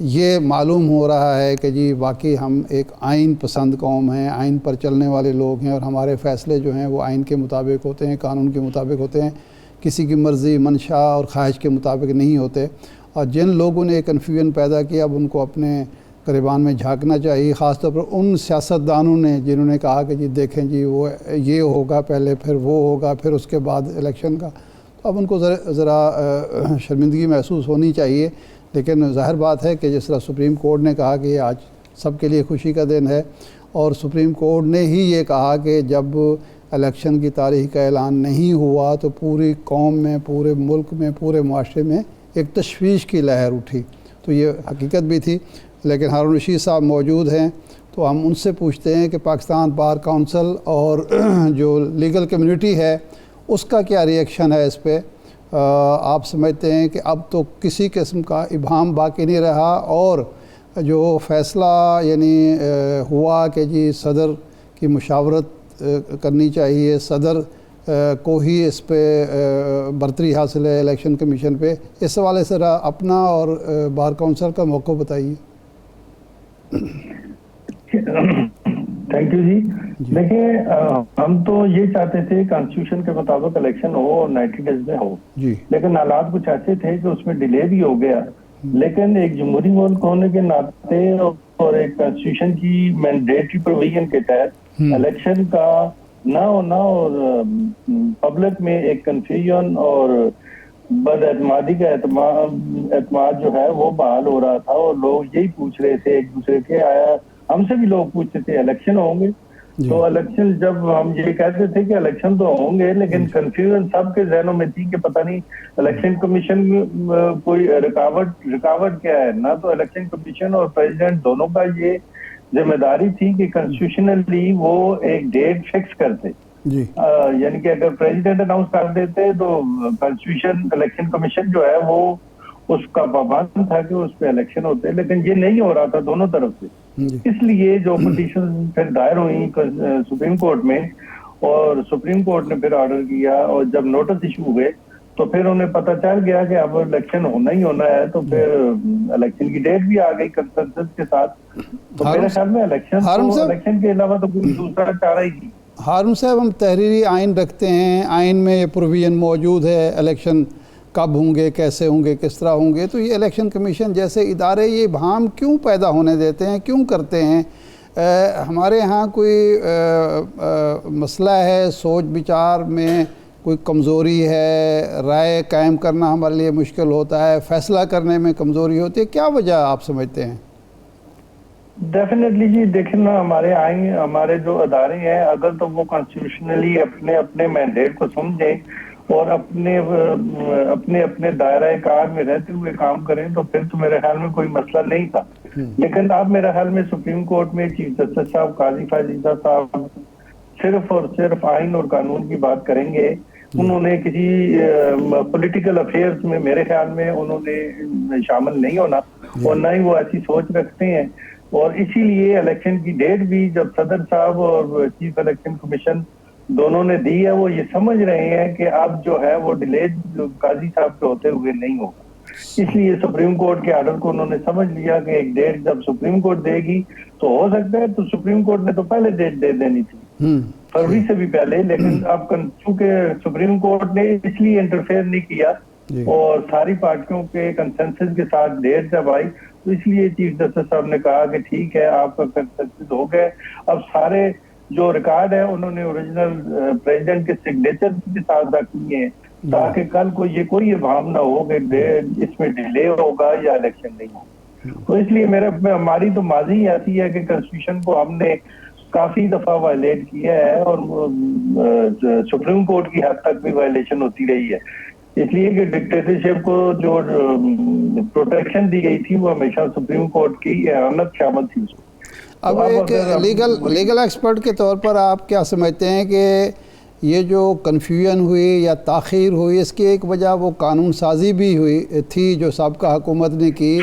یہ معلوم ہو رہا ہے کہ جی واقعی ہم ایک آئین پسند قوم ہیں، آئین پر چلنے والے لوگ ہیں، اور ہمارے فیصلے جو ہیں وہ آئین کے مطابق ہوتے ہیں، قانون کے مطابق ہوتے ہیں، کسی کی مرضی، منشا اور خواہش کے مطابق نہیں ہوتے۔ اور جن لوگوں نے کنفیوژن پیدا کیا اب ان کو اپنے گریبان میں جھانکنا چاہیے، خاص طور پر ان سیاستدانوں نے جنہوں نے کہا کہ جی دیکھیں جی وہ یہ ہوگا پہلے، پھر وہ ہوگا، پھر اس کے بعد الیکشن کا، تو اب ان کو ذرا شرمندگی محسوس ہونی چاہیے۔ لیکن ظاہر بات ہے کہ جس طرح سپریم کورٹ نے کہا کہ یہ آج سب کے لیے خوشی کا دن ہے، اور سپریم کورٹ نے ہی یہ کہا کہ جب الیکشن کی تاریخ کا اعلان نہیں ہوا تو پوری قوم میں، پورے ملک میں، پورے معاشرے میں ایک تشویش کی لہر اٹھی، تو یہ حقیقت بھی تھی۔ لیکن ہارون رشید صاحب موجود ہیں تو ہم ان سے پوچھتے ہیں کہ پاکستان بار کونسل اور جو لیگل کمیونٹی ہے اس کا کیا ری ایکشن ہے اس پہ؟ آپ سمجھتے ہیں کہ اب تو کسی قسم کا ابہام باقی نہیں رہا، اور جو فیصلہ یعنی ہوا کہ جی صدر کی مشاورت کرنی چاہیے، صدر کو ہی اس پہ برتری حاصل ہے الیکشن کمیشن پہ، اس حوالے سے اپنا اور بار کونسل کا موقف بتائیے۔ تھینک یو جی۔ دیکھیں ہم تو یہ چاہتے تھے کانسٹیٹیوشن کے مطابق الیکشن ہو اور 90 ڈیز میں ہو، لیکن حالات کچھ ایسے تھے کہ اس میں ڈیلے بھی ہو گیا۔ لیکن ایک جمہوری ملک ہونے کے ناطے اور ایک کانسٹیٹیوشن کی مینڈیٹری پروویژن کے تحت الیکشن کا نہ ہونا اور پبلک میں ایک کنفیوژن اور بد اعتمادی کا اعتماد جو ہے وہ بحال ہو رہا تھا، اور لوگ یہی پوچھ رہے تھے ایک دوسرے کے، آیا ہم سے بھی لوگ پوچھتے تھے الیکشن ہوں گے؟ تو الیکشن جب ہم یہ کہتے تھے کہ الیکشن تو ہوں گے، لیکن کنفیوژن سب کے ذہنوں میں تھی کہ پتہ نہیں الیکشن کمیشن کوئی رکاوٹ کیا ہے۔ نہ تو الیکشن کمیشن اور پریزیڈنٹ دونوں کا یہ ذمہ داری تھی کہ کنسٹیٹیوشنلی وہ ایک ڈیٹ فکس کرتے، یعنی کہ اگر پریزیڈنٹ اناؤنس کر دیتے تو کنسٹیٹیوشن الیکشن کمیشن جو ہے وہ اس کا پابند تھا کہ اس پہ الیکشن ہوتے، لیکن یہ نہیں ہو رہا تھا دونوں طرف سے۔ اس لیے جو پٹیشن پھر دائر ہوئی سپریم کورٹ میں، اور سپریم کورٹ نے پھر آرڈر کیا، اور جب نوٹس ایشو ہوئے تو پھر انہیں پتہ چل گیا کہ اب الیکشن ہونا ہی ہونا ہے، تو پھر الیکشن کی ڈیٹ بھی آ گئی کنسنسس کے ساتھ۔ تو میرے خیال میں الیکشن کے علاوہ تو کوئی دوسرا چارہ ہی نہیں۔ ہارون صاحب، ہم تحریری آئین رکھتے ہیں، آئین میں یہ پروویژن موجود ہے الیکشن کب ہوں گے، کیسے ہوں گے، کس طرح ہوں گے، تو یہ الیکشن کمیشن جیسے ادارے یہ ابہام کیوں پیدا ہونے دیتے ہیں، کیوں کرتے ہیں؟ ہمارے ہاں کوئی مسئلہ ہے، سوچ بچار میں کوئی کمزوری ہے، رائے قائم کرنا ہمارے لیے مشکل ہوتا ہے، فیصلہ کرنے میں کمزوری ہوتی ہے، کیا وجہ آپ سمجھتے ہیں؟ ڈیفینیٹلی جی، دیکھیں نا، ہمارے آئین، ہمارے جو ادارے ہیں، اگر تو وہ کانسٹیٹیوشنلی اپنے مینڈیٹ کو سمجھیں اور اپنے دائرہ کار میں رہتے ہوئے کام کریں تو پھر تو میرے خیال میں کوئی مسئلہ نہیں تھا۔ لیکن اب میرے خیال میں سپریم کورٹ میں چیف جسٹس صاحب قاضی فائزہ صاحب صرف اور صرف آئین اور قانون کی بات کریں گے، انہوں نے کسی پولیٹیکل افیئرز میں میرے خیال میں انہوں نے شامل نہیں ہونا، اور نہ ہی وہ ایسی سوچ رکھتے ہیں۔ اور اسی لیے الیکشن کی ڈیٹ بھی جب صدر صاحب اور چیف الیکشن کمیشن دونوں نے دی ہے، وہ یہ سمجھ رہے ہیں کہ اب جو ہے وہ ڈیلے قاضی صاحب کے ہوتے ہوئے نہیں ہوگا۔ اس لیے سپریم کورٹ کے آرڈر کو انہوں نے سمجھ لیا کہ ایک ڈیٹ جب سپریم کورٹ دے گی تو ہو سکتا ہے، تو سپریم کورٹ نے تو پہلے ڈیٹ دے دینی تھی، فروری سے بھی پہلے، لیکن اب چونکہ سپریم کورٹ نے اس لیے انٹرفیئر نہیں کیا اور ساری پارٹیوں کے کنسنسس کے ساتھ ڈیٹ جب آئی، تو اس لیے چیف جسٹس صاحب نے کہا کہ ٹھیک ہے، آپ کا کنسنسس ہو گئے۔ اب سارے جو ریکارڈ ہے انہوں نے اوریجنل پریزیڈنٹ کے سگنیچر کے ساتھ رکھ لیے ہیں، تاکہ کل کو یہ کوئی ابہام نہ ہو کہ اس میں ڈیلے ہوگا یا الیکشن نہیں ہوگا۔ تو اس لیے ہماری تو ماضی ایسی ہے کہ کنسٹیٹیوشن کو ہم نے کافی دفعہ وائلیٹ کیا ہے، اور سپریم کورٹ کی حد تک بھی وائلیشن ہوتی رہی ہے، اس لیے کہ ڈکٹیٹرشپ کو جو پروٹیکشن دی گئی تھی وہ ہمیشہ سپریم کورٹ کی اعانت شامل تھی۔ اب ایک لیگل ایکسپرٹ کے طور پر آپ کیا سمجھتے ہیں کہ یہ جو کنفیوژن ہوئی یا تاخیر ہوئی، اس کی ایک وجہ وہ قانون سازی بھی ہوئی تھی جو سابقہ حکومت نے کی،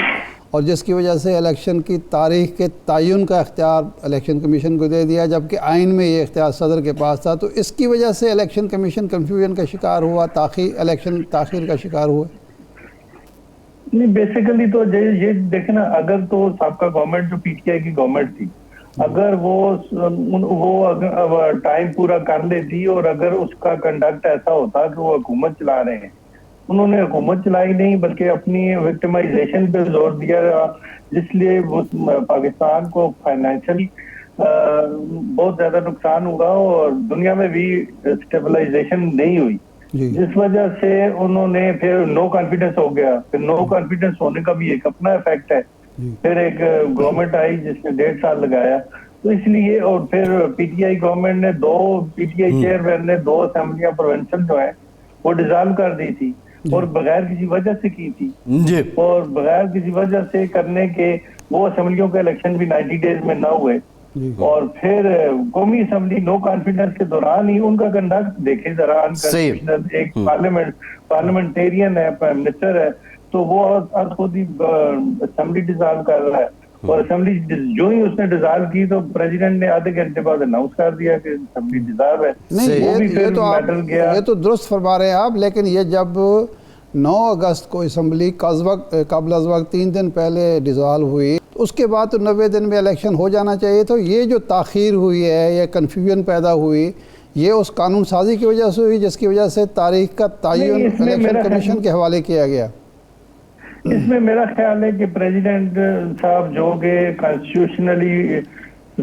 اور جس کی وجہ سے الیکشن کی تاریخ کے تعین کا اختیار الیکشن کمیشن کو دے دیا، جبکہ آئین میں یہ اختیار صدر کے پاس تھا، تو اس کی وجہ سے الیکشن کمیشن کنفیوژن کا شکار ہوا، الیکشن تاخیر کا شکار ہوا؟ نہیں بیسیکلی تو یہ دیکھیں نا, اگر تو سابقہ گورنمنٹ جو پی ٹی آئی کی گورنمنٹ تھی, اگر وہ ٹائم پورا کر لیتی اور اگر اس کا کنڈکٹ ایسا ہوتا کہ وہ حکومت چلا رہے ہیں, انہوں نے حکومت چلائی نہیں بلکہ اپنی وکٹمائزیشن پہ زور دیا, جس لیے پاکستان کو فائنینشلی بہت زیادہ نقصان ہوا اور دنیا میں بھی اسٹیبلائزیشن نہیں ہوئی, جس وجہ سے انہوں نے پھر نو کانفیڈنس ہو گیا. پھر نو کانفیڈنس ہونے کا بھی ایک اپنا افیکٹ ہے. پھر ایک گورنمنٹ آئی جس نے 1.5 سال لگایا, تو اس لیے, اور پھر پی ٹی آئی گورنمنٹ نے پی ٹی آئی چیئرمین نے 2 اسمبلیاں پروونشل جو ہیں وہ ڈیزالو کر دی تھی, اور بغیر کسی وجہ سے کی تھی, اور بغیر کسی وجہ سے کرنے کے وہ اسمبلیوں کے الیکشن بھی 90 ڈیز میں نہ ہوئے. اور پھر قومی اسمبلی نو کانفیڈنس کے دوران ہی ان کا کنڈکٹ دیکھے ذرا, ایک پارلیمنٹیرین ہے, پرائم منسٹر ہے, تو وہ خود ہی اسمبلی ڈیزالو کر رہا ہے, اور اسمبلی جو ہی اس نے ڈیزالو کی تو پریزیڈنٹ نے آدھے گھنٹے بعد اناؤنس کر دیا کہ اسمبلی ڈیزالو ہے. نہیں, یہ تو درست فرما رہے ہیں آپ, لیکن یہ جب 9 اگست کو اسمبلی قبل از وقت 3 دن پہلے ڈیزالو ہوئی, اس کے بعد تو 90 دن میں الیکشن ہو جانا چاہیے. تو یہ جو تاخیر ہوئی ہے, یہ کنفیوژن پیدا ہوئی, یہ اس قانون سازی کی وجہ سے ہوئی جس کی وجہ سے تاریخ کا تعین الیکشن کمیشن کے حوالے کیا گیا. اس میں میرا خیال ہے کہ پریزیڈنٹ صاحب جو کہ کانسٹیٹیوشنلی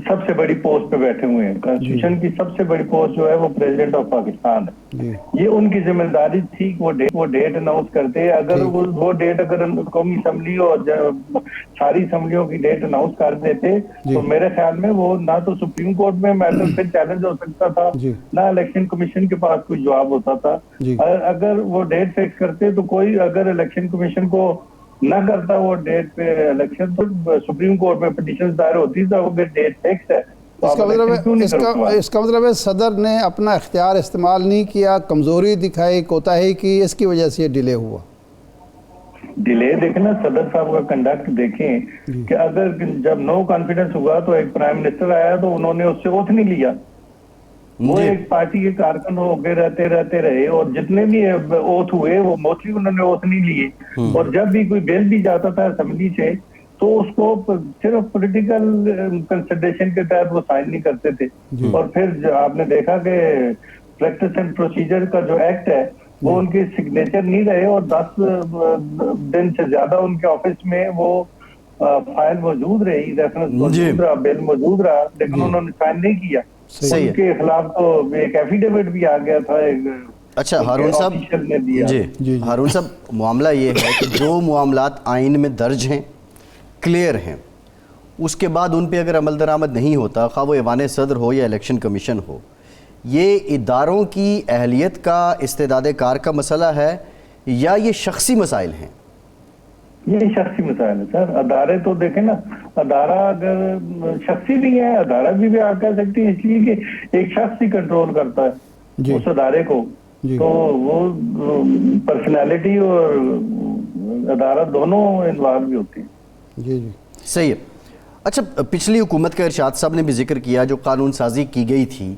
سب سے بڑی پوسٹ پہ بیٹھے ہوئے ہیں, کانسٹیٹیوشن کی سب سے بڑی پوسٹ جو ہے وہ پریزیڈنٹ آف پاکستان ہے, یہ ان کی ذمہ داری تھی کہ وہ ڈیٹ اناؤنس کرتے. اگر وہ ڈیٹ اگر قومی اسمبلی اور ساری اسمبلیوں کی ڈیٹ اناؤنس کر دیتے تو میرے خیال میں وہ نہ تو سپریم کورٹ میں میٹر پہ چیلنج ہو سکتا تھا, نہ الیکشن کمیشن کے پاس کوئی جواب ہوتا تھا. اگر وہ ڈیٹ فکس کرتے تو کوئی اگر الیکشن کمیشن کو نہ کرتا وہ ڈیٹ پہ الیکشن, تو سپریم کورٹ میں پٹیشن دائر ہوتی تھا, وہ ڈیٹ فکس ہے. اس کا مطلب ہے صدر نے اپنا اختیار استعمال نہیں کیا, کمزوری دکھائی, کوتاہی کی, اس کی وجہ سے یہ ڈیلے ہوا. ڈیلے دیکھیں نا, صدر صاحب کا کنڈکٹ دیکھیں کہ اگر جب نو کانفیڈنس ہوا تو ایک پرائم منسٹر آیا تو انہوں نے اس سے اوتھ نہیں لیا, وہ ایک پارٹی کے کارکن ہو کے رہتے رہے, اور جتنے بھی اوتھ ہوئے وہ موسٹلی انہوں نے اوتھ نہیں لیے. اور جب بھی کوئی بل بھی جاتا تھا اسمبلی سے تو اس کو صرف پولیٹیکل کنسیڈریشن کے تحت وہ سائن نہیں کرتے تھے. اور پھر آپ نے دیکھا کہ پریکٹس اینڈ پروسیجر کا جو ایکٹ ہے وہ ان کے سگنیچر نہیں رہے, اور 10 دن سے زیادہ ان کے آفس میں وہ فائل موجود رہی, ریفرنس موجود رہا, بل موجود رہا, لیکن انہوں نے سائن نہیں کیا. ان کے خلاف تو ایک ایفیڈیوٹ بھی آ گیا تھا. اچھا ہارون صاحب, جی ہارون صاحب, معاملہ یہ ہے کہ جو معاملات آئین میں درج ہیں, کلیئر ہیں, اس کے بعد ان پہ اگر عمل درآمد نہیں ہوتا, خواہ وہ ایوان صدر ہو یا الیکشن کمیشن ہو, یہ اداروں کی اہلیت کا, استعداد کار کا مسئلہ ہے یا یہ شخصی مسائل ہیں؟ یہ شخصی مسائل ہے سر. ادارے تو دیکھیں نا, ادارہ اگر شخصی بھی ہے, ادارہ بھی آپ کہہ سکتے ہیں, اس لیے کہ ایک شخص ہی کنٹرول کرتا ہے اس ادارے کو, تو وہ پرسنالٹی اور ادارہ دونوں انوالو بھی ہوتی ہیں. جی صحیح ہے. اچھا, پچھلی حکومت کا ارشاد صاحب نے بھی ذکر کیا جو قانون سازی کی گئی تھی,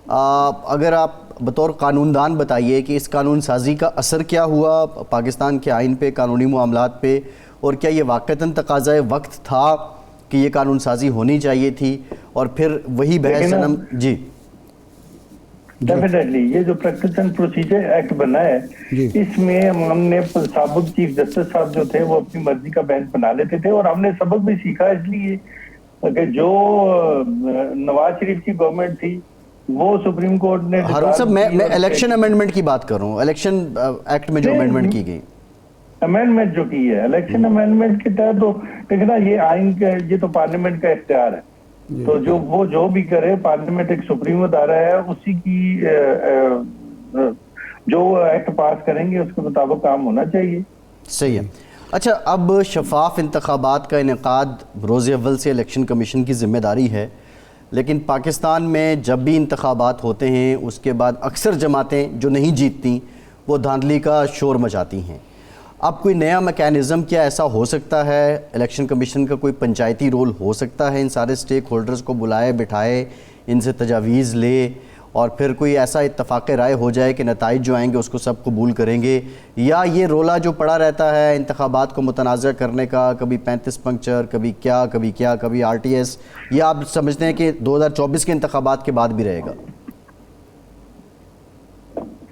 اگر آپ بطور قانون دان بتائیے کہ اس قانون سازی کا اثر کیا ہوا پاکستان کے آئین پہ, قانونی معاملات پہ, اور کیا یہ واقعتاً تقاضۂ وقت تھا کہ یہ قانون سازی ہونی چاہیے تھی, اور پھر وہی بحث جنم. جی ڈیفینیٹلی یہ جو پریکٹس اینڈ پروسیجر ایکٹ بنا ہے, اس میں ہم نے سابق چیف جسٹس صاحب جو تھے وہ اپنی مرضی کا بینچ بنا لیتے تھے, اور ہم نے سبق بھی سیکھا اس لیے کہ جو نواز شریف کی گورنمنٹ تھی وہ سپریم کورٹ نے. ہارون صاحب, میں الیکشن امینڈمنٹ کی بات کر رہا ہوں, الیکشن ایکٹ میں جو امینڈمنٹ کی گئی, امینڈمنٹ جو کی ہے الیکشن امینڈمنٹ کے تحت, تو دیکھنا یہ آئین کا, یہ تو پارلیمنٹ کا اختیار ہے, تو جو بھی کرے, پارلیمنٹ ایک سپریم ادارہ ہے, اسی کی جو ایکٹ پاس کریں گے اس کے مطابق کام ہونا چاہیے. صحیح ہے. اچھا, اب شفاف انتخابات کا انعقاد روز اول سے الیکشن کمیشن کی ذمہ داری ہے, لیکن پاکستان میں جب بھی انتخابات ہوتے ہیں اس کے بعد اکثر جماعتیں جو نہیں جیتتی وہ دھاندلی کا شور مچاتی ہیں. اب کوئی نیا میکینزم کیا ایسا ہو سکتا ہے, الیکشن کمیشن کا کوئی پنچایتی رول ہو سکتا ہے, ان سارے سٹیک ہولڈرز کو بلائے بٹھائے, ان سے تجاویز لے اور پھر کوئی ایسا اتفاق رائے ہو جائے کہ نتائج جو آئیں گے اس کو سب قبول کریں گے، یا یہ رولا جو پڑا رہتا ہے انتخابات کو متنازع کرنے کا، کبھی 35 پنکچر، کبھی کیا کبھی RTS، یہ آپ سمجھتے ہیں کہ 2024 کے انتخابات کے بعد بھی رہے گا؟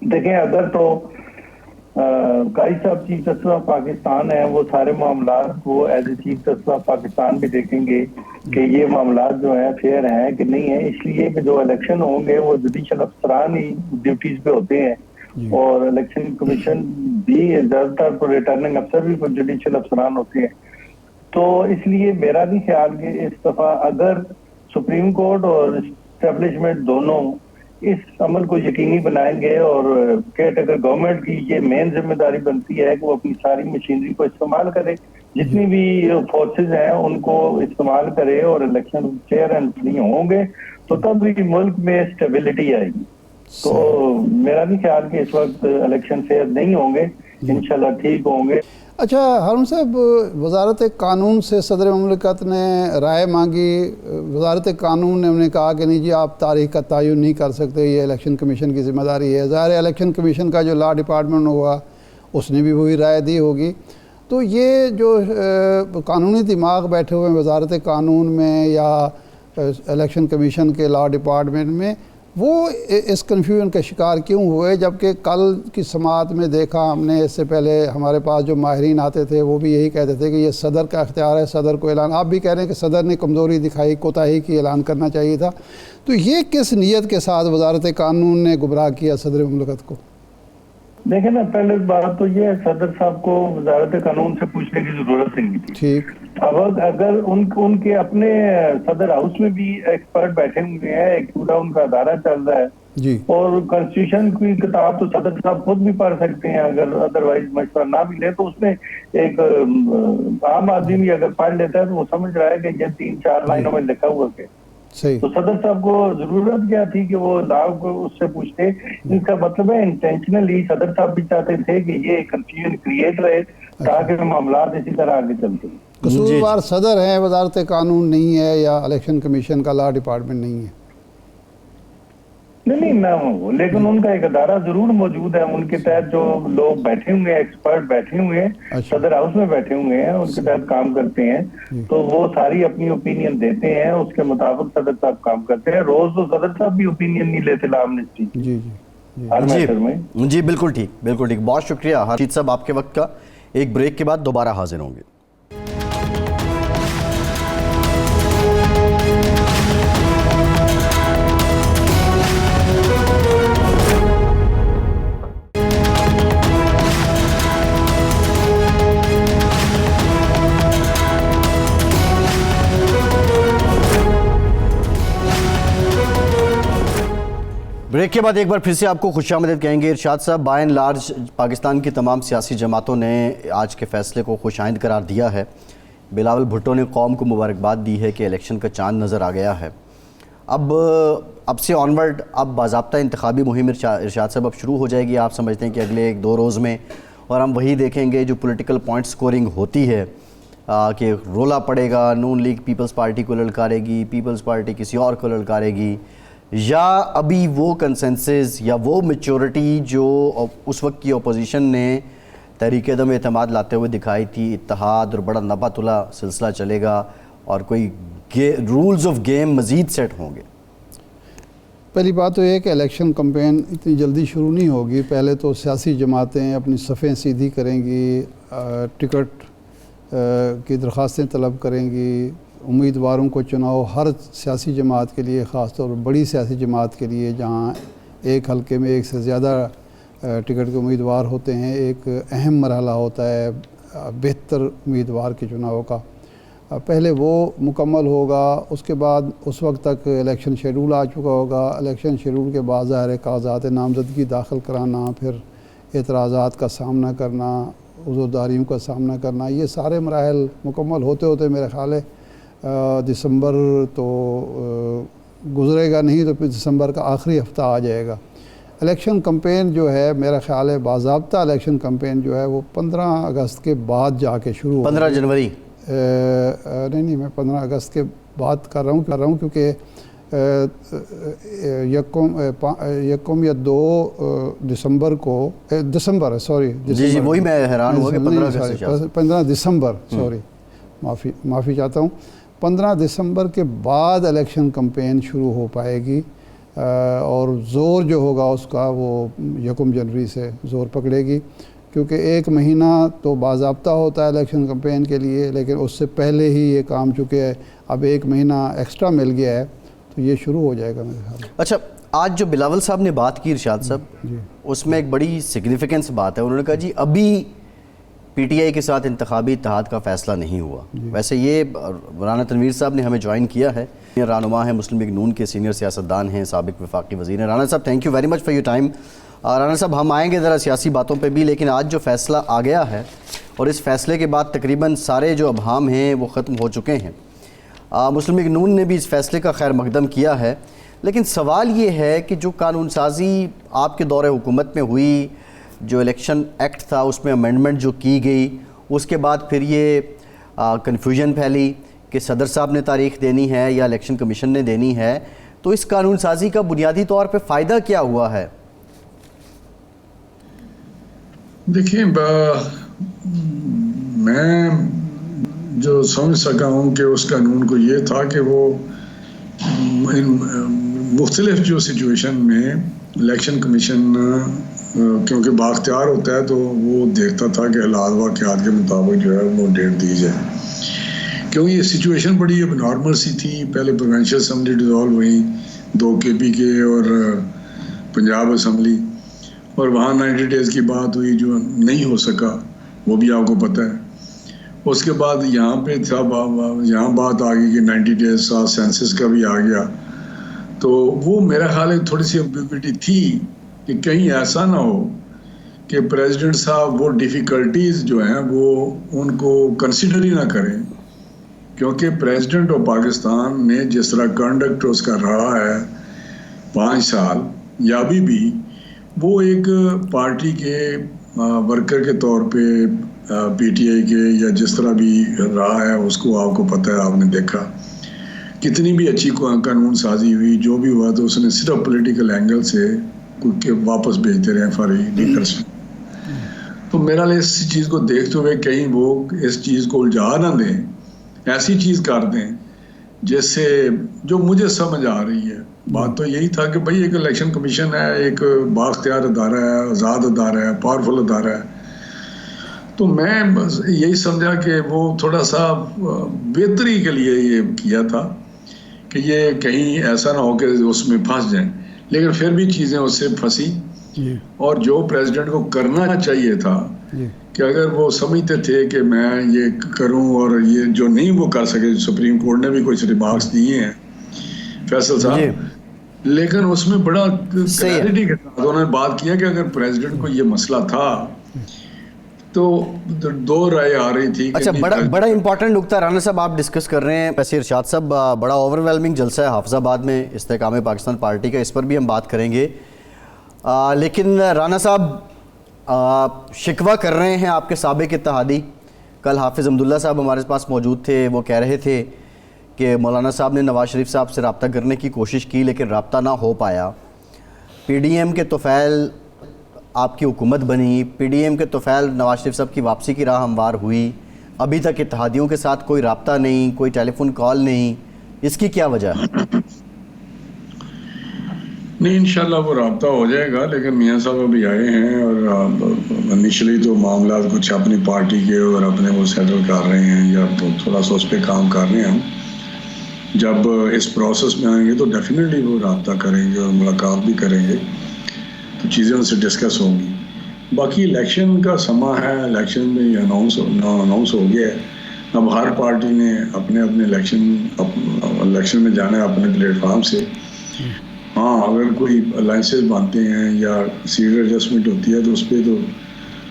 دیکھیں، اگر تو قائد صاحب چیف جسٹس آف پاکستان ہیں، وہ سارے معاملات کو as a chief justice of Pakistan بھی دیکھیں گے کہ یہ معاملات جو ہیں فیئر ہیں کہ نہیں ہیں، اس لیے کہ جو الیکشن ہوں گے وہ جوڈیشل افسران ہی ڈیوٹیز پہ ہوتے ہیں، اور الیکشن کمیشن بھی زیادہ تر ریٹرننگ افسر بھی جوڈیشل افسران ہوتے ہیں. تو اس لیے میرا بھی خیال کہ اس دفعہ اگر سپریم کورٹ اور اسٹیبلشمنٹ دونوں اس عمل کو یقینی بنائیں گے، اور اگر گورنمنٹ کی یہ مین ذمہ داری بنتی ہے کہ وہ اپنی ساری مشینری کو استعمال کرے، جتنی بھی فورسز ہیں ان کو استعمال کرے، اور الیکشن فیئر اینڈ فری ہوں گے تو تب بھی ملک میں اسٹیبلٹی آئے گی. تو میرا بھی خیال کہ اس وقت الیکشن فیئر نہیں ہوں گے، انشاءاللہ ٹھیک ہوں گے. اچھا ہارون صاحب، وزارت قانون سے صدر مملکت نے رائے مانگی. وزارت قانون نے انہیں کہا کہ نہیں جی آپ تاریخ کا تعین نہیں کر سکتے، یہ الیکشن کمیشن کی ذمہ داری ہے. ظاہر ہے الیکشن کمیشن کا جو لا ڈپارٹمنٹ ہوگا اس نے بھی وہی رائے دی ہوگی. تو یہ جو قانونی دماغ بیٹھے ہوئے ہیں وزارت قانون میں یا الیکشن کمیشن کے لا ڈپارٹمنٹ میں، وہ اس کنفیوژن کا شکار کیوں ہوئے؟ جبکہ کل کی سماعت میں دیکھا ہم نے، اس سے پہلے ہمارے پاس جو ماہرین آتے تھے وہ بھی یہی کہتے تھے کہ یہ صدر کا اختیار ہے، صدر کو اعلان. آپ بھی کہہ رہے ہیں کہ صدر نے کمزوری دکھائی، کوتاہی کی، اعلان کرنا چاہیے تھا. تو یہ کس نیت کے ساتھ وزارت قانون نے گمراہ کیا صدر مملکت کو؟ دیکھیں نا، پہلے بات تو یہ ہے صدر صاحب کو وزارت قانون سے پوچھنے کی ضرورت نہیں تھی. ٹھیک. اب اگر ان کے اپنے صدر ہاؤس میں بھی ایکسپرٹ بیٹھے ہوئے ہیں، ایک پورا ان کا ادارہ چل رہا ہے جی، اور کانسٹیٹیوشن کی کتاب تو صدر صاحب خود بھی پڑھ سکتے ہیں، اگر ادروائز مشورہ نہ بھی لے تو اس میں ایک عام آدمی بھی اگر پڑھ لیتا ہے تو وہ سمجھ رہا ہے کہ یہ 3-4 لائنوں میں لکھا ہوا کہ صحیح. تو صدر صاحب کو ضرورت کیا تھی کہ وہ لاؤ کو اس سے پوچھتے. ان کا مطلب ہے انٹینشنلی صدر صاحب بھی چاہتے تھے کہ یہ کنفیوژن کریٹ رہے تاکہ معاملات اسی طرح آگے چلتے. قصوروار صدر ہیں، وزارت قانون نہیں ہے، یا الیکشن کمیشن کا لا ڈپارٹمنٹ نہیں ہے؟ نہیں نہ ہو، لیکن ان کا ایک ادارہ ضرور موجود ہے، ان کے تحت جو لوگ بیٹھے ہوئے ہیں، ایکسپرٹ بیٹھے ہوئے ہیں، صدر ہاؤس میں بیٹھے ہوئے ہیں، ان کے تحت کام کرتے ہیں. تو وہ ساری اپنی اوپینین دیتے ہیں، اس کے مطابق صدر صاحب کام کرتے ہیں. روز تو صدر صاحب بھی اوپینین نہیں لیتے لا امنسٹی جی ہر میٹر میں. جی بالکل ٹھیک. بہت شکریہ رشید صاحب آپ کے وقت کا. ایک بریک کے بعد دوبارہ حاضر ہوں گے. بریک کے بعد ایک بار پھر سے آپ کو خوش آمدید کہیں گے. ارشاد صاحب، بائی اینڈ لارج پاکستان کی تمام سیاسی جماعتوں نے آج کے فیصلے کو خوش آئند قرار دیا ہے. بلاول بھٹو نے قوم کو مبارکباد دی ہے کہ الیکشن کا چاند نظر آ گیا ہے. اب سے آنورڈ اب باضابطہ انتخابی مہم ارشاد صاحب اب شروع ہو جائے گی. آپ سمجھتے ہیں کہ اگلے 1-2 روز میں، اور ہم وہی دیکھیں گے جو پولیٹیکل پوائنٹ سکورنگ ہوتی ہے کہ رولا پڑے گا، نون لیگ پیپلز پارٹی کو للکارے گی، پیپلز پارٹی کسی اور کو للکارے گی، یا ابھی وہ کنسنسس یا وہ میچورٹی جو اس وقت کی اپوزیشن نے تحریک عدم اعتماد لاتے ہوئے دکھائی تھی، اتحاد اور بڑا نپا تلا سلسلہ چلے گا اور کوئی رولز آف گیم مزید سیٹ ہوں گے؟ پہلی بات تو یہ کہ الیکشن کمپین اتنی جلدی شروع نہیں ہوگی. پہلے تو سیاسی جماعتیں اپنی صفیں سیدھی کریں گی، ٹکٹ کی درخواستیں طلب کریں گی، امیدواروں کو چناؤ ہر سیاسی جماعت کے لیے، خاص طور پر بڑی سیاسی جماعت کے لیے جہاں ایک حلقے میں ایک سے زیادہ ٹکٹ کے امیدوار ہوتے ہیں، ایک اہم مرحلہ ہوتا ہے بہتر امیدوار کے چناؤ کا. پہلے وہ مکمل ہوگا، اس کے بعد اس وقت تک الیکشن شیڈول آ چکا ہوگا. الیکشن شیڈول کے بعد ظاہر کاغذات نامزدگی داخل کرانا، پھر اعتراضات کا سامنا کرنا، عذرداریوں کا سامنا کرنا، یہ سارے مراحل مکمل ہوتے ہوتے میرے خیال ہے دسمبر تو گزرے گا نہیں تو پھر دسمبر کا آخری ہفتہ آ جائے گا. الیکشن کمپین جو ہے میرا خیال ہے باضابطہ الیکشن کمپین جو ہے وہ 15 اگست کے بعد جا کے شروع ہو. 15 جنوری؟ نہیں میں 15 اگست کے بعد کر رہا ہوں کیونکہ یکم یا 2 دسمبر کو دسمبر سوری جی وہی میں حیران ہوا کہ 15 دسمبر سوری معافی چاہتا ہوں 15 دسمبر کے بعد الیکشن کمپین شروع ہو پائے گی اور زور جو ہوگا اس کا وہ 1 جنوری سے زور پکڑے گی، کیونکہ 1 مہینہ تو باضابطہ ہوتا ہے الیکشن کمپین کے لیے، لیکن اس سے پہلے ہی یہ کام چکے اب 1 مہینہ ایکسٹرا مل گیا ہے تو یہ شروع ہو جائے گا میرے خیال میں۔ اچھا، آج جو بلاول صاحب نے بات کی ارشاد صاحب، اس میں ایک بڑی سگنیفیکنس بات ہے، انہوں نے کہا جی ابھی پی ٹی آئی کے ساتھ انتخابی اتحاد کا فیصلہ نہیں ہوا۔ ویسے یہ رانا تنویر صاحب نے ہمیں جوائن کیا ہے، رہنما ہیں مسلم لیگ نون کے، سینئر سیاستدان ہیں، سابق وفاقی وزیر ہیں۔ رانا صاحب thank you very much for your time. Rana صاحب ہم آئیں گے ذرا سیاسی باتوں پہ بھی، لیکن آج جو فیصلہ آ گیا ہے اور اس فیصلے کے بعد تقریباً سارے جو ابہام ہیں وہ ختم ہو چکے ہیں۔ مسلم لیگ نون نے بھی اس فیصلے کا خیر مقدم کیا ہے، لیکن سوال یہ ہے کہ جو قانون سازی آپ کے دور حکومت میں ہوئی، جو الیکشن ایکٹ تھا اس میں امینڈمنٹ جو کی گئی، اس کے بعد پھر یہ کنفیوژن پھیلی کہ صدر صاحب نے تاریخ دینی ہے یا الیکشن کمیشن نے دینی ہے، تو اس قانون سازی کا بنیادی طور پہ فائدہ کیا ہوا ہے؟ دیکھیں، میں جو سمجھ سکا ہوں کہ اس قانون کو یہ تھا کہ وہ مختلف جو سچویشن میں الیکشن کمیشن کیونکہ بااختیار ہوتا ہے تو وہ دیکھتا تھا کہ حالات واقعات کے مطابق جو ہے وہ ڈیٹ دی جائے، کیونکہ یہ سچویشن بڑی اب نارمل سی تھی۔ پہلے پروونشل اسمبلی ڈیزالو ہوئی 2 KP کے اور پنجاب اسمبلی، اور وہاں 90 ڈیز کی بات ہوئی جو نہیں ہو سکا، وہ بھی آپ کو پتہ ہے۔ اس کے بعد یہاں پہ تھا، یہاں بات آ گئی کہ 90 ڈیز ساتھ سینسس کا بھی آ گیا، تو وہ میرا خیال ہے تھوڑی سی امبیگوٹی تھی کہ کہیں ایسا نہ ہو کہ پریزیڈنٹ صاحب وہ ڈیفیکلٹیز جو ہیں وہ ان کو کنسیڈر ہی نہ کریں، کیونکہ پریزیڈنٹ آف پاکستان نے جس طرح کنڈکٹ اس کا رہا ہے 5 سال یا ابھی بھی، وہ ایک پارٹی کے ورکر کے طور پہ پی ٹی آئی کے یا جس طرح بھی رہا ہے، اس کو آپ کو پتہ ہے، آپ نے دیکھا کتنی بھی اچھی قانون سازی ہوئی، جو بھی ہوا تو اس نے صرف پولیٹیکل اینگل سے واپس بھیجتے رہے فاری لیڈرس۔ تو میرا لیے اس چیز کو دیکھتے ہوئے کہیں وہ اس چیز کو الجھا نہ دیں، ایسی چیز کر دیں جس سے جو مجھے سمجھ آ رہی ہے۔ بات تو یہی تھا کہ بھائی ایک الیکشن کمیشن ہے، ایک بااختیار ادارہ ہے، آزاد ادارہ ہے، پاورفل ادارہ ہے، تو میں یہی سمجھا کہ وہ تھوڑا سا بہتری کے لیے یہ کیا تھا کہ یہ کہیں ایسا نہ ہو کہ اس میں پھنس جائیں، لیکن پھر بھی چیزیں اس سے پھنسی۔ اور جو پریزیڈنٹ کو کرنا چاہیے تھا کہ اگر وہ سمجھتے تھے کہ میں یہ کروں اور یہ جو نہیں وہ کر سکے، سپریم کورٹ نے بھی کچھ ریمارکس دیے ہیں فیصل صاحب، لیکن اس میں بڑا کلیئرٹی کے ساتھ انہوں نے بات کیا کہ اگر پریزیڈنٹ کو یہ مسئلہ تھا تو 2 رائے آ رہی تھی۔ اچھا، بڑا امپورٹنٹ نکتہ رانا صاحب آپ ڈسکس کر رہے ہیں۔ ویسے ارشاد صاحب بڑا اوور ویلمنگ جلسہ ہے حافظ آباد میں استحکام پاکستان پارٹی کا، اس پر بھی ہم بات کریں گے، لیکن رانا صاحب شکوہ کر رہے ہیں آپ کے سابق اتحادی۔ کل حافظ عبداللہ صاحب ہمارے پاس موجود تھے، وہ کہہ رہے تھے کہ مولانا صاحب نے نواز شریف صاحب سے رابطہ کرنے کی کوشش کی لیکن رابطہ نہ ہو پایا۔ پی ڈی ایم کے طفیل آپ کی حکومت بنی، پی ڈی ایم کے طفیل نواز شریف صاحب کی واپسی کی راہ ہموار ہوئی، ابھی تک اتحادیوں کے ساتھ کوئی رابطہ نہیں، کوئی ٹیلی فون کال نہیں، اس کی کیا وجہ ہے؟ نہیں، انشاءاللہ وہ رابطہ ہو جائے گا، لیکن میاں صاحب ابھی آئے ہیں اور انیشلی تو معاملات کچھ اپنی پارٹی کے اور اپنے وہ سیٹل کر رہے ہیں یا تھوڑا سا اس پہ کام کر رہے ہیں۔ جب اس پروسیس میں آئیں گے تو ڈیفینیٹلی وہ رابطہ کریں گے اور ملاقات بھی کریں گے، تو چیزیں ان سے ڈسکس ہوں گی۔ باقی الیکشن کا سما ہے، الیکشن میں یہ اناؤنس ہو گیا ہے، اب ہر پارٹی نے اپنے الیکشن میں جانا ہے اپنے پلیٹ فارم سے۔ ہاں، اگر کوئی الائنسز بنتے ہیں یا سیٹ ایڈجسٹمنٹ ہوتی ہے تو اس پہ تو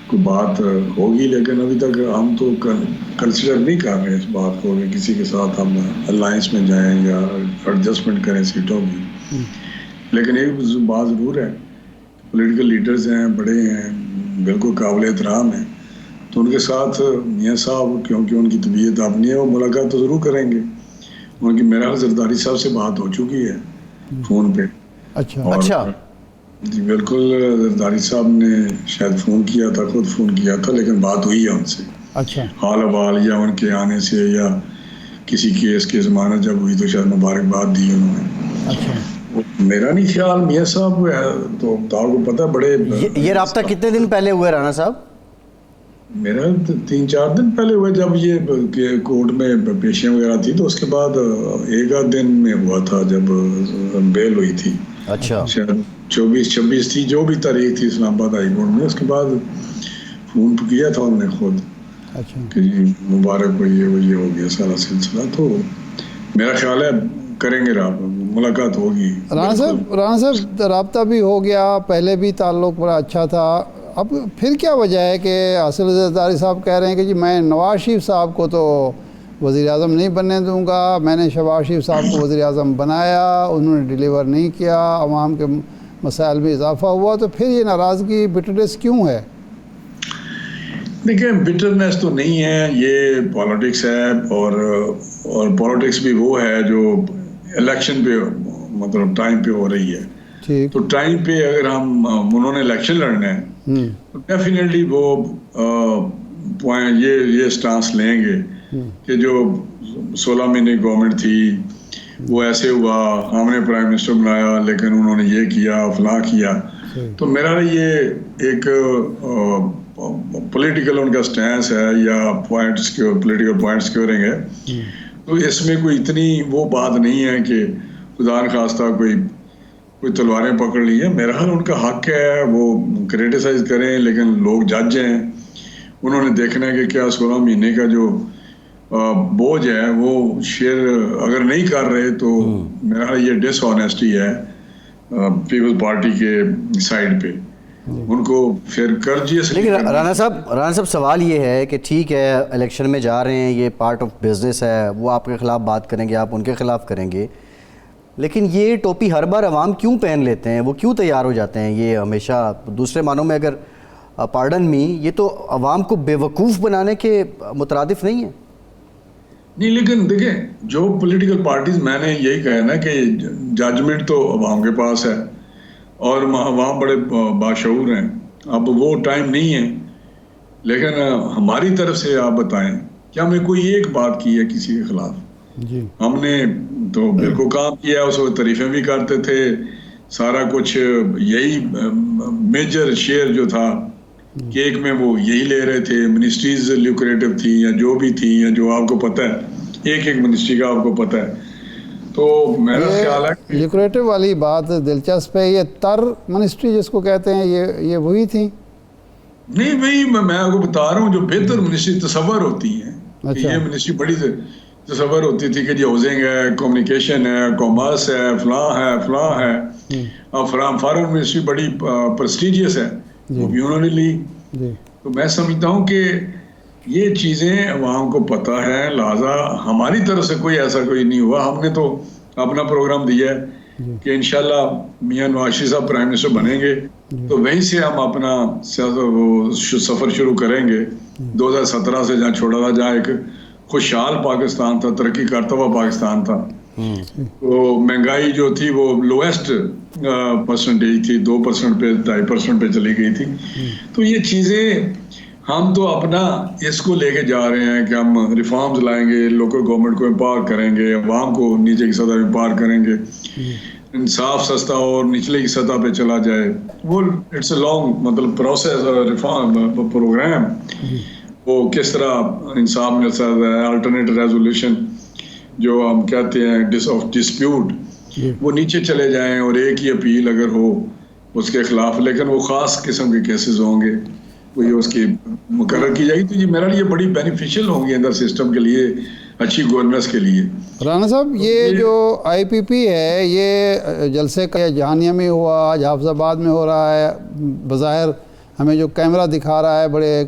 کوئی بات ہوگی، لیکن ابھی تک ہم تو کنسیڈر نہیں کر رہے اس بات کو کہ کسی کے ساتھ ہم الائنس میں جائیں یا ایڈجسٹمنٹ کریں سیٹوں کی۔ لیکن ایک بات ضرور ہے، پولیٹیکل لیڈرز ہیں، بڑے ہیں، بالکل قابل احترام ہیں، تو ان کے ساتھ میاں صاحب کیونکہ ان کی طبیعت اپنی ہے وہ ملاقات تو ضرور کریں گے، ان کی میرا زرداری صاحب سے بات ہو چکی ہے فون پہ. اچھا اچھا جی بالکل, زرداری صاحب نے شاید فون کیا تھا, خود فون کیا تھا, لیکن بات ہوئی ہے ان سے اچھا حال احوال یا ان کے آنے سے یا کسی کیس کی ضمانت جب ہوئی تو شاید مبارکباد دی انہوں نے. اچھا. میرا نہیں خیال میاں صاحب تو آپ کو پتہ بڑے یہ رابطہ کتنے دن پہلے ہوئے رانا صاحب؟ میرا 3-4 دن پہلے ہوئے, جب یہ کورٹ میں پیشیاں وغیرہ تھی تو اس کے بعد ایک آدھ دن میں ہوا تھا جب بیل ہوئی تھی. اچھا شاید 24-26 تھی, جو بھی تاریخ تھی اسلام آباد ہائی کورٹ میں. اس کے بعد فون کیا تھا انہوں نے خود اچھا کہ جی مبارک ہو, یہ ہو گیا سارا سلسلہ. تو میرا خیال ہے کریں گے, ملاقات ہوگی. رانا صاحب رابطہ بھی ہو گیا, پہلے بھی تعلق بڑا اچھا تھا, اب پھر کیا وجہ ہے کہ حاصل زرداری صاحب کہہ رہے ہیں کہ جی میں نواز شریف صاحب کو تو وزیر اعظم نہیں بننے دوں گا, میں نے شہباز شریف صاحب کو وزیر اعظم بنایا, انہوں نے ڈیلیور نہیں کیا, عوام کے مسائل میں اضافہ ہوا, تو پھر یہ ناراضگی بٹرنس کیوں ہے؟ دیکھیں بٹرنس تو نہیں ہے, یہ پالیٹکس ہے, اور پالیٹکس بھی وہ ہے جو الیکشن پہ مطلب ٹائم پہ ہو رہی ہے. ٹھیک, تو ٹائم پہ اگر انہوں نے الیکشن لڑنا ہے تو ڈیفینیٹلی وہ یہ سٹانس لیں گے کہ جو 16 مہینے گورنمنٹ تھی وہ ایسے ہوا, ہم نے پرائم منسٹر بنایا لیکن انہوں نے یہ کیا فلاں کیا. تو میرا یہ ایک پولیٹیکل ان کا سٹینس ہے یا پولیٹیکل پوائنٹس کیورنگ ہے. تو اس میں کوئی اتنی وہ بات نہیں ہے کہ خدا نخواستہ کوئی تلواریں پکڑ لی ہیں. میرا خیال ان کا حق ہے وہ کریٹیسائز کریں, لیکن لوگ جج ہیں, انہوں نے دیکھنا ہے کہ کیا 16 مہینے کا جو بوجھ ہے وہ شیئر اگر نہیں کر رہے تو میرا خیال یہ ڈس آنیسٹی ہے پیپلز پارٹی کے سائڈ پہ, ان کو پھر کرجیس. لیکن رانا صاحب سوال یہ ہے کہ ٹھیک ہے الیکشن میں جا رہے ہیں, یہ پارٹ آف بزنس ہے, وہ آپ کے خلاف بات کریں گے, آپ ان کے خلاف کریں گے, لیکن یہ ٹوپی ہر بار عوام کیوں پہن لیتے ہیں, وہ کیوں تیار ہو جاتے ہیں یہ ہمیشہ؟ دوسرے معنوں میں اگر پارڈن می, یہ تو عوام کو بے وقوف بنانے کے مترادف نہیں ہے. نہیں, لیکن دیکھیں جو پولیٹیکل پارٹیز, میں نے یہی کہا نا کہ ججمنٹ تو عوام کے پاس ہے اور عوام بڑے باشعور ہیں, اب وہ ٹائم نہیں ہے. لیکن ہماری طرف سے آپ بتائیں کہ ہم نے کوئی ایک بات کی ہے کسی کے خلاف؟ جی ہم نے تو بالکل کام کیا, اس وقت تعریفیں بھی کرتے تھے, سارا کچھ یہی میجر شیئر جو تھا کیک میں وہ یہی لے رہے تھے. منسٹریز لیوکریٹو تھی یا جو بھی تھی, یا جو آپ کو پتہ ہے ایک منسٹری کا آپ کو پتہ ہے. تو میرا خیال ہے لیوکریٹو والی بات دلچسپ ہے, یہ تر منسٹری جس کو کہتے ہیں یہ وہی تھی؟ نہیں, وہی میں آپ کو بتا رہا ہوں جو بہتر منسٹری تصور ہوتی ہیں. یہ منسٹری بڑی تصور ہوتی تھی کہ جی ہاؤسنگ ہے, کمیونیکیشن ہے, کامرس ہے, فلاں ہے. اب فارن منسٹری بڑی پریسٹیجیس ہے, وہ بھی انہوں نے لی. تو میں سمجھتا ہوں کہ یہ چیزیں عوام کو پتہ ہے, لہٰذا ہماری طرف سے کوئی ایسا کوئی نہیں ہوا. ہم نے تو اپنا پروگرام دیا ہے کہ انشاءاللہ میاں نواز شریف صاحب پرائم منسٹر بنیں گے تو وہیں سے ہم اپنا سفر شروع کریں گے. 2017 سے جہاں چھوڑا تھا, جہاں ایک خوشحال پاکستان تھا, ترقی کرتا ہوا پاکستان تھا, تو مہنگائی جو تھی وہ لویسٹ پرسنٹیج تھی, 2% پہ 2.5% پہ چلی گئی تھی. تو یہ چیزیں ہم تو اپنا اس کو لے کے جا رہے ہیں کہ ہم ریفارمز لائیں گے, لوکل گورنمنٹ کو امپاور کریں گے, عوام کو نیچے کی سطح پہ امپاور کریں گے, انصاف سستا اور نچلے کی سطح پہ چلا جائے. وہ اٹس اے لانگ مطلب پروسیس اور ریفارم پروگرام. وہ کس طرح انصاف مل سکتا ہے, الٹرنیٹ ریزولوشن جو ہم کہتے ہیں آف ڈسپیوٹ, وہ نیچے چلے جائیں اور ایک ہی اپیل اگر ہو اس کے خلاف, لیکن وہ خاص قسم کے کیسز ہوں گے, وہ یہ اس کی مقرر کی جائے گی. تو یہ میرا لیے بڑی بینیفیشل ہوں گی اندر سسٹم کے لیے, اچھی گورننس کے لیے. رانا صاحب یہ جو آئی پی پی ہے, یہ جلسے کا جہانیہ میں ہوا, آج حافظ آباد میں ہو رہا ہے, بظاہر ہمیں جو کیمرہ دکھا رہا ہے بڑے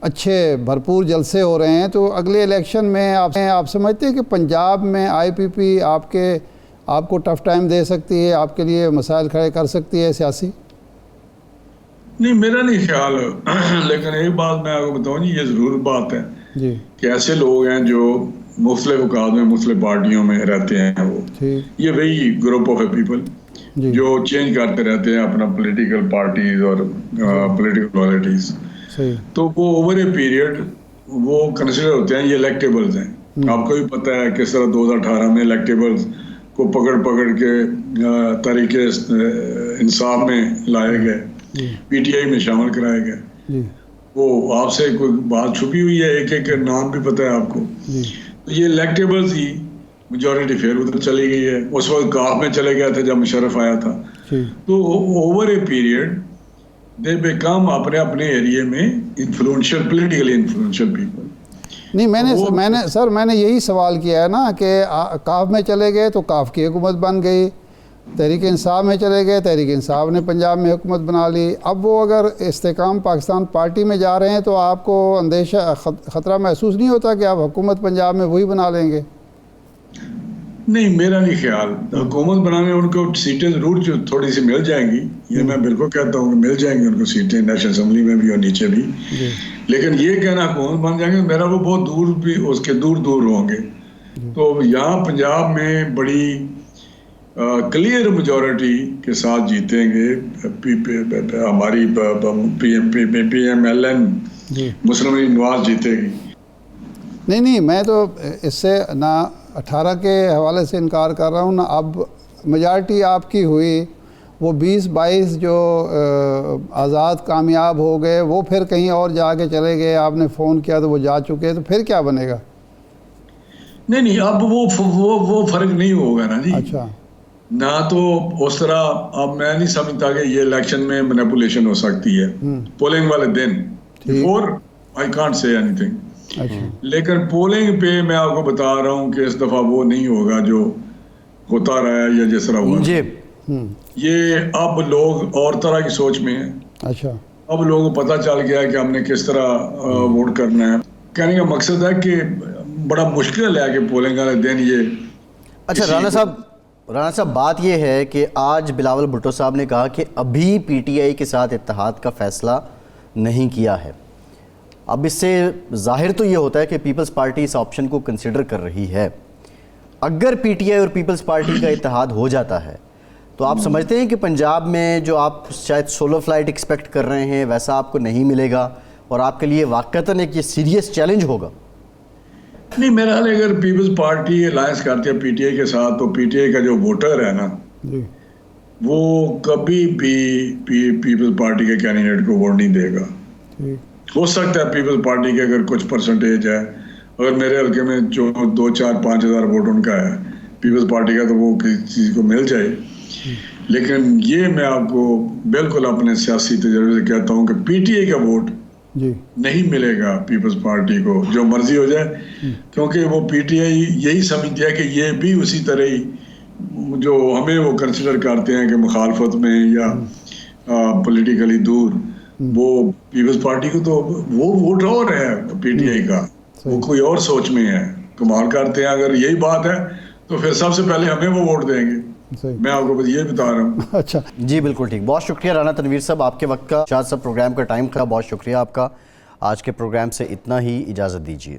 اچھے بھرپور جلسے ہو رہے ہیں. تو اگلے الیکشن میں آپ سمجھتے ہیں کہ پنجاب میں آئی پی پی آپ کو ٹف ٹائم دے سکتی ہے, آپ کے لیے مسائل کھڑے کر سکتی ہے سیاسی؟ نہیں, میرا نہیں خیال, لیکن ایک بات میں آپ کو بتاؤں جی, یہ ضرور بات ہے کہ ایسے لوگ ہیں جو مختلف اوقات میں مختلف پارٹیوں میں رہتے ہیں وہ. یہ وہی گروپ آف پیپل جو چینج کرتے رہتے ہیں اپنا پولیٹیکل پارٹیز اور پولیٹیکل لائلٹیز. تو وہ اوور اے پیریڈ وہ کنسیڈر ہوتے ہیں, یہ الیکٹیبلز ہیں. آپ کو بھی پتہ ہے کس طرح 2018 میں الیکٹیبلز کو پکڑ کے تحریک انصاف میں لائے گئے, پی ٹی آئی میں شامل کرائے گئے. وہ آپ سے کوئی بات چھپی ہوئی ہے, ایک ایک نام بھی پتہ ہے آپ کو. تو یہ الیکٹیبلز ہی میجورٹی پھر ادھر چلی گئی ہے. اس وقت کاف میں چلے گئے تھے جب مشرف آیا تھا. تو over a period they become اپنے اپنے ایریے میں انفلوئنشل, پولیٹیکلی انفلوئنشل پیپل. نہیں, میں نے یہی سوال کیا ہے نا کہ کاف میں چلے گئے تو کاف کی حکومت بن گئی, تحریک انصاف میں چلے گئے, تحریک انصاف نے پنجاب میں حکومت بنا لی. اب وہ اگر استحکام پاکستان پارٹی میں جا رہے ہیں تو آپ کو اندیشہ خطرہ محسوس نہیں ہوتا کہ آپ حکومت پنجاب میں وہی بنا لیں گے؟ نہیں, میرا نہیں خیال. حکومت بنانے ان کو سیٹیں ضرور تھوڑی سی مل جائیں گی, یہ میں بالکل کہتا ہوں کہ مل جائیں گی ان کو سیٹیں نیشنل اسمبلی میں بھی اور نیچے بھی. لیکن یہ کہنا حکومت بن جائیں گے, میرا وہ بہت دور بھی اس کے دور ہوں گے. تو یہاں پنجاب میں بڑی کلیئر میجورٹی کے ساتھ جیتیں گے ہماری پی ایم ایل این مسلم لیگ نواز جیتے گی. نہیں, میں تو اس سے نہ 18 کے حوالے سے انکار کر رہا ہوں, نہ اب میجارٹی آپ کی ہوئی, وہ 20-22 جو آزاد کامیاب ہو گئے وہ پھر کہیں اور جا کے چلے گئے, آپ نے فون کیا تو وہ جا چکے, تو پھر کیا بنے گا؟ نہیں, اب وہ فرق نہیں ہوگا نا جی. اچھا, نہ تو اس طرح اب میں نہیں سمجھتا کہ یہ الیکشن میں مینیپولیشن ہو سکتی ہے پولنگ والے دن. Before I can't say any thing polling پہ میں آپ کو بتا رہا ہوں کہ اس دفعہ وہ نہیں ہوگا جو ہوتا رہا ہے یا جس طرح ہوا. یہ اب لوگ اور طرح کی سوچ میں ہیں. اچھا, اب لوگوں کو پتہ چل گیا کہ ہم نے کس طرح ووٹ کرنا ہے. کہنے کا مقصد ہے کہ بڑا مشکل ہے کہ پولنگ والے دن یہ. اچھا رانا صاحب بات یہ ہے کہ آج بلاول بھٹو صاحب نے کہا کہ ابھی پی ٹی آئی کے ساتھ اتحاد کا فیصلہ نہیں کیا ہے. اب اس سے ظاہر تو یہ ہوتا ہے کہ پیپلز پارٹی اس آپشن کو کنسیڈر کر رہی ہے. اگر پی ٹی آئی اور پیپلز پارٹی کا اتحاد ہو جاتا ہے تو آپ سمجھتے ہیں کہ پنجاب میں جو آپ شاید سولو فلائٹ ایکسپیکٹ کر رہے ہیں ویسا آپ کو نہیں ملے گا اور آپ کے لیے واقعتاً ایک یہ سیریس چیلنج ہوگا؟ نہیں, میرا حال اگر پیپلز پارٹی الائنس کرتی ہے پی ٹی آئی کے ساتھ تو پی ٹی آئی کا جو ووٹر ہے نا وہ کبھی بھی پیپلز پارٹی کے کینڈیڈیٹ کو ووٹ نہیں دے گا. ہو سکتا ہے پیپلز پارٹی کے اگر کچھ پرسنٹیج ہے, اگر میرے حلقے میں جو 2-4-5 ہزار ووٹ ان کا ہے پیپلز پارٹی کا تو وہ کسی چیز کو مل جائے. لیکن یہ میں آپ کو بالکل اپنے سیاسی تجربے سے کہتا ہوں کہ پی ٹی آئی کا ووٹ نہیں ملے گا پیپلز پارٹی کو جو مرضی ہو جائے, کیونکہ وہ پی ٹی آئی یہی سمجھتی ہے کہ یہ بھی اسی طرح ہی جو ہمیں وہ کنسیڈر کرتے ہیں کہ مخالفت میں یا پولیٹیکلی دور, وہ پیپلز پارٹی کو تو وہ ووٹ اور ہے پی ٹی آئی کا, وہ کوئی اور سوچ میں ہے. کمال کرتے ہیں اگر یہی بات ہے تو پھر سب سے پہلے ہمیں وہ ووٹ دیں گے. میں آپ کو بس یہ بتا رہا ہوں. اچھا جی بالکل ٹھیک. بہت شکریہ رانا تنویر صاحب, آپ کے وقت کا. شاہد صاحب پروگرام کا ٹائم تھا, بہت شکریہ آپ کا. آج کے پروگرام سے اتنا ہی, اجازت دیجیے.